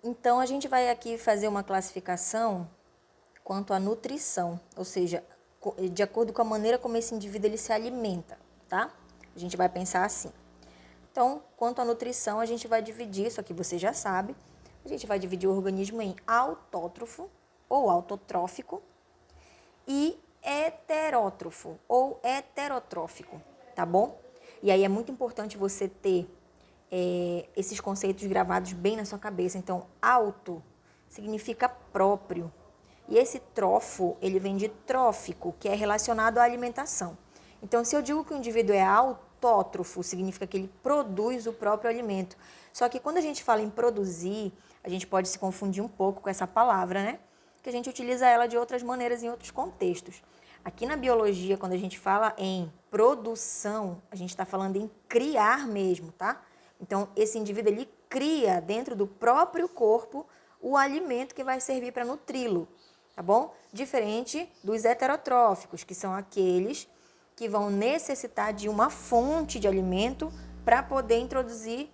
Então, a gente vai aqui fazer uma classificação quanto à nutrição, ou seja, de acordo com a maneira como esse indivíduo ele se alimenta, tá? A gente vai pensar assim. Então, quanto à nutrição, a gente vai dividir, isso aqui você já sabe, a gente vai dividir o organismo em autótrofo ou autotrófico e heterótrofo ou heterotrófico, tá bom? E aí é muito importante você ter esses conceitos gravados bem na sua cabeça. Então, auto significa próprio. E esse trofo, ele vem de trófico, que é relacionado à alimentação. Então, se eu digo que o indivíduo é autótrofo, significa que ele produz o próprio alimento. Só que quando a gente fala em produzir, a gente pode se confundir um pouco com essa palavra, né? Que a gente utiliza ela de outras maneiras em outros contextos. Aqui na biologia, quando a gente fala em produção, a gente está falando em criar mesmo, tá? Então, esse indivíduo, ele cria dentro do próprio corpo o alimento que vai servir para nutri-lo, tá bom? Diferente dos heterotróficos, que são aqueles que vão necessitar de uma fonte de alimento para poder introduzir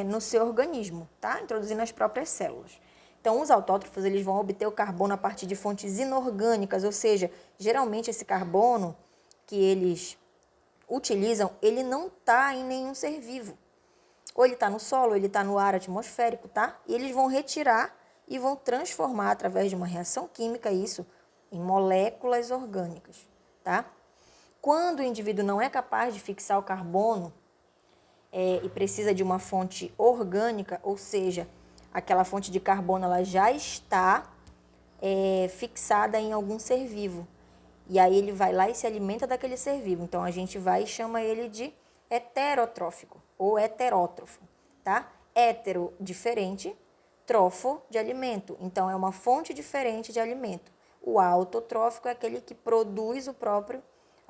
no seu organismo, tá? Introduzir nas próprias células. Então, os autótrofos, eles vão obter o carbono a partir de fontes inorgânicas, ou seja, geralmente esse carbono que eles utilizam, ele não está em nenhum ser vivo. Ou ele está no solo, ou ele está no ar atmosférico, tá? E eles vão retirar e vão transformar, através de uma reação química, isso em moléculas orgânicas, tá? Quando o indivíduo não é capaz de fixar o carbono e precisa de uma fonte orgânica, ou seja, aquela fonte de carbono ela já está fixada em algum ser vivo. E aí ele vai lá e se alimenta daquele ser vivo. Então, a gente vai e chama ele de heterotrófico ou heterótrofo, tá? Hétero, diferente, trofo, de alimento. Então, é uma fonte diferente de alimento. O autotrófico é aquele que produz a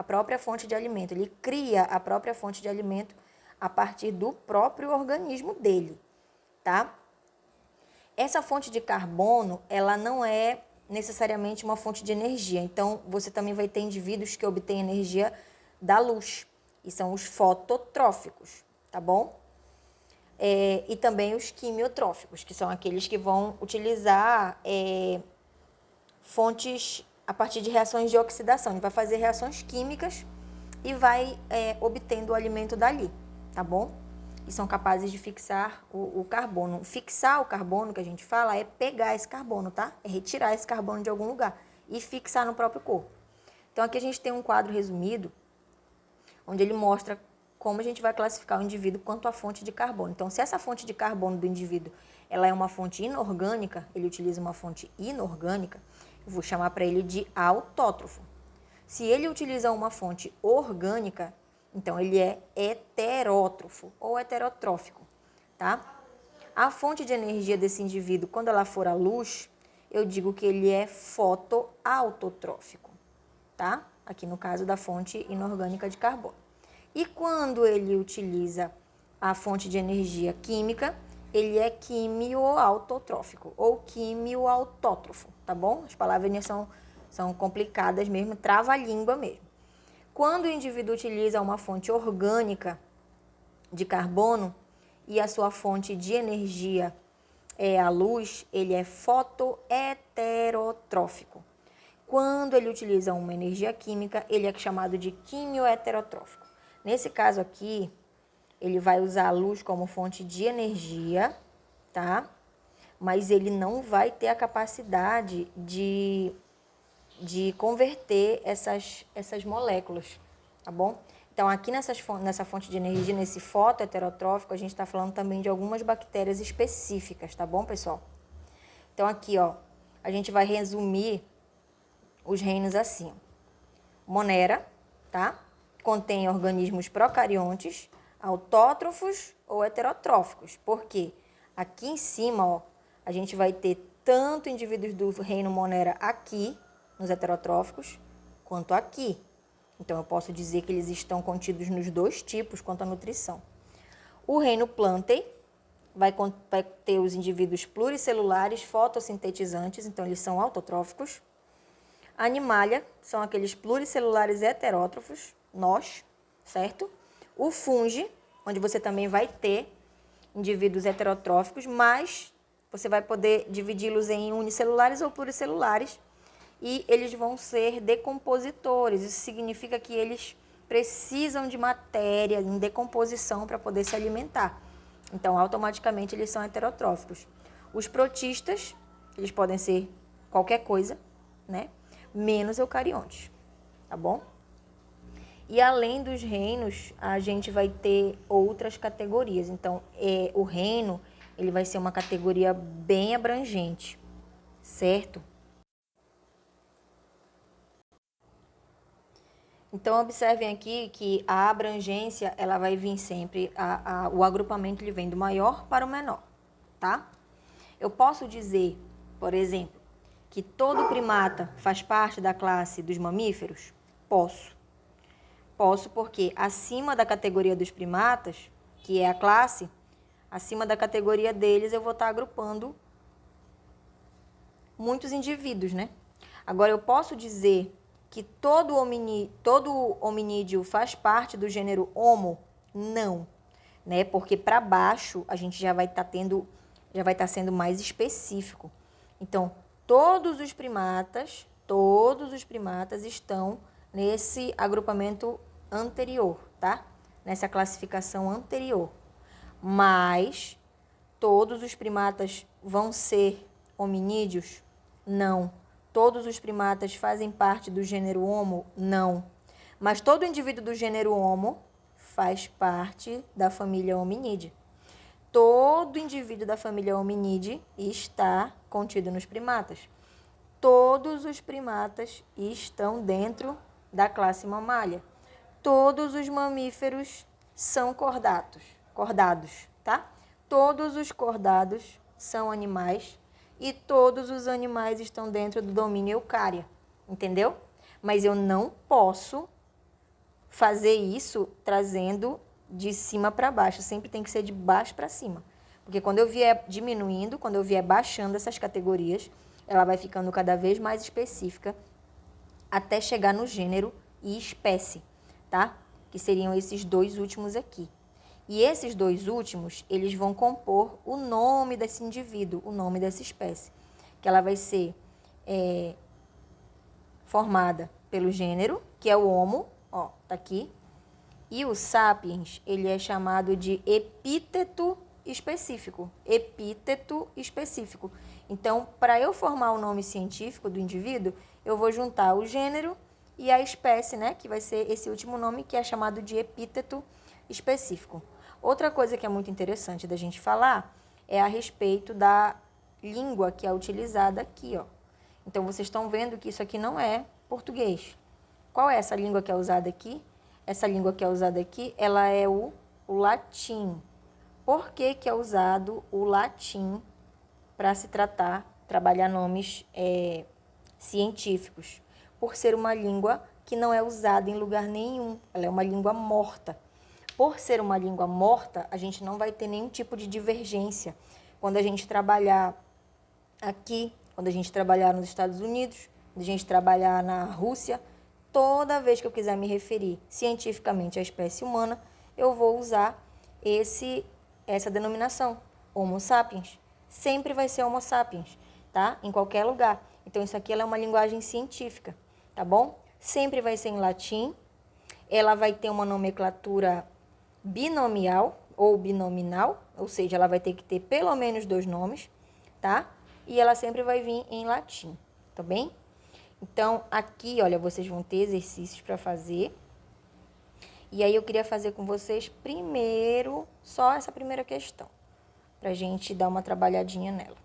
própria fonte de alimento. Ele cria a própria fonte de alimento a partir do próprio organismo dele, tá? Essa fonte de carbono, ela não é necessariamente uma fonte de energia. Então, você também vai ter indivíduos que obtêm energia da luz, e são os fototróficos, tá bom? E também os quimiotróficos, que são aqueles que vão utilizar fontes a partir de reações de oxidação. Ele vai fazer reações químicas e vai obtendo o alimento dali, tá bom? E são capazes de fixar o carbono. Fixar o carbono, que a gente fala, é pegar esse carbono, tá? É retirar esse carbono de algum lugar e fixar no próprio corpo. Então, aqui a gente tem um quadro resumido, onde ele mostra como a gente vai classificar o indivíduo quanto à fonte de carbono. Então, se essa fonte de carbono do indivíduo ela é uma fonte inorgânica, ele utiliza uma fonte inorgânica, eu vou chamar para ele de autótrofo. Se ele utiliza uma fonte orgânica, então ele é heterótrofo ou heterotrófico, tá? A fonte de energia desse indivíduo, quando ela for a luz, eu digo que ele é fotoautotrófico, tá? Aqui no caso da fonte inorgânica de carbono. E quando ele utiliza a fonte de energia química, ele é quimioautotrófico ou quimioautótrofo, tá bom? As palavras são complicadas mesmo, trava a língua mesmo. Quando o indivíduo utiliza uma fonte orgânica de carbono e a sua fonte de energia é a luz, ele é fotoheterotrófico. Quando ele utiliza uma energia química, ele é chamado de quimioheterotrófico. Nesse caso aqui, ele vai usar a luz como fonte de energia, tá? Mas ele não vai ter a capacidade de converter essas moléculas, tá bom? Então, aqui nessa fonte de energia, nesse fotoheterotrófico, a gente está falando também de algumas bactérias específicas, tá bom, pessoal? Então, aqui, ó, a gente vai resumir os reinos assim. Monera, tá? Contém organismos procariontes, autótrofos ou heterotróficos. Por quê? Aqui em cima, ó, a gente vai ter tanto indivíduos do reino Monera aqui, nos heterotróficos, quanto aqui. Então, eu posso dizer que eles estão contidos nos dois tipos quanto à nutrição. O reino Plantae vai ter os indivíduos pluricelulares fotossintetizantes, então eles são autotróficos. Animalia são aqueles pluricelulares heterótrofos, nós, certo? O fungi, onde você também vai ter indivíduos heterotróficos, mas você vai poder dividi-los em unicelulares ou pluricelulares e eles vão ser decompositores. Isso significa que eles precisam de matéria em decomposição para poder se alimentar. Então, automaticamente, eles são heterotróficos. Os protistas, eles podem ser qualquer coisa, né? Menos eucariontes, tá bom? E além dos reinos, a gente vai ter outras categorias. Então, o reino, ele vai ser uma categoria bem abrangente, certo? Então, observem aqui que a abrangência, ela vai vir sempre, o agrupamento ele vem do maior para o menor, tá? Eu posso dizer, por exemplo, que todo primata faz parte da classe dos mamíferos? Posso. Posso porque acima da categoria dos primatas, que é a classe, acima da categoria deles eu vou estar agrupando muitos indivíduos, né? Agora, eu posso dizer que todo hominídeo faz parte do gênero Homo? Não, né? Porque para baixo a gente já vai estar sendo mais específico. Então, todos os primatas estão nesse agrupamento anterior, tá? Nessa classificação anterior. Mas todos os primatas vão ser hominídeos? Não. Todos os primatas fazem parte do gênero Homo? Não. Mas todo indivíduo do gênero Homo faz parte da família Hominídea. Todo indivíduo da família Hominídea está contido nos primatas. Todos os primatas estão dentro da classe mamália. Todos os mamíferos são cordados, tá? Todos os cordados são animais e todos os animais estão dentro do domínio Eucária, entendeu? Mas eu não posso fazer isso trazendo de cima para baixo, sempre tem que ser de baixo para cima. Porque quando eu vier diminuindo, quando eu vier baixando essas categorias, ela vai ficando cada vez mais específica até chegar no gênero e espécie, tá? Que seriam esses dois últimos aqui. E esses dois últimos, eles vão compor o nome desse indivíduo, o nome dessa espécie. Que ela vai ser formada pelo gênero, que é o Homo, ó, tá aqui. E o Sapiens, ele é chamado de epíteto específico. Epíteto específico. Então, para eu formar o nome científico do indivíduo, eu vou juntar o gênero e a espécie, né? Que vai ser esse último nome, que é chamado de epíteto específico. Outra coisa que é muito interessante da gente falar é a respeito da língua que é utilizada aqui, ó. Então, vocês estão vendo que isso aqui não é português. Qual é essa língua que é usada aqui? Essa língua que é usada aqui, ela é o latim. Por que que é usado o latim para se trabalhar nomes científicos? Por ser uma língua que não é usada em lugar nenhum. Ela é uma língua morta. Por ser uma língua morta, a gente não vai ter nenhum tipo de divergência. Quando a gente trabalhar aqui, quando a gente trabalhar nos Estados Unidos, quando a gente trabalhar na Rússia, toda vez que eu quiser me referir cientificamente à espécie humana, eu vou usar essa denominação, Homo sapiens. Sempre vai ser Homo sapiens, tá? Em qualquer lugar. Então, isso aqui ela é uma linguagem científica, tá bom? Sempre vai ser em latim. Ela vai ter uma nomenclatura binomial ou binominal, ou seja, ela vai ter que ter pelo menos 2 nomes, tá? E ela sempre vai vir em latim, tá bem? Então, aqui, olha, vocês vão ter exercícios para fazer. E aí eu queria fazer com vocês primeiro, só essa primeira questão, para a gente dar uma trabalhadinha nela.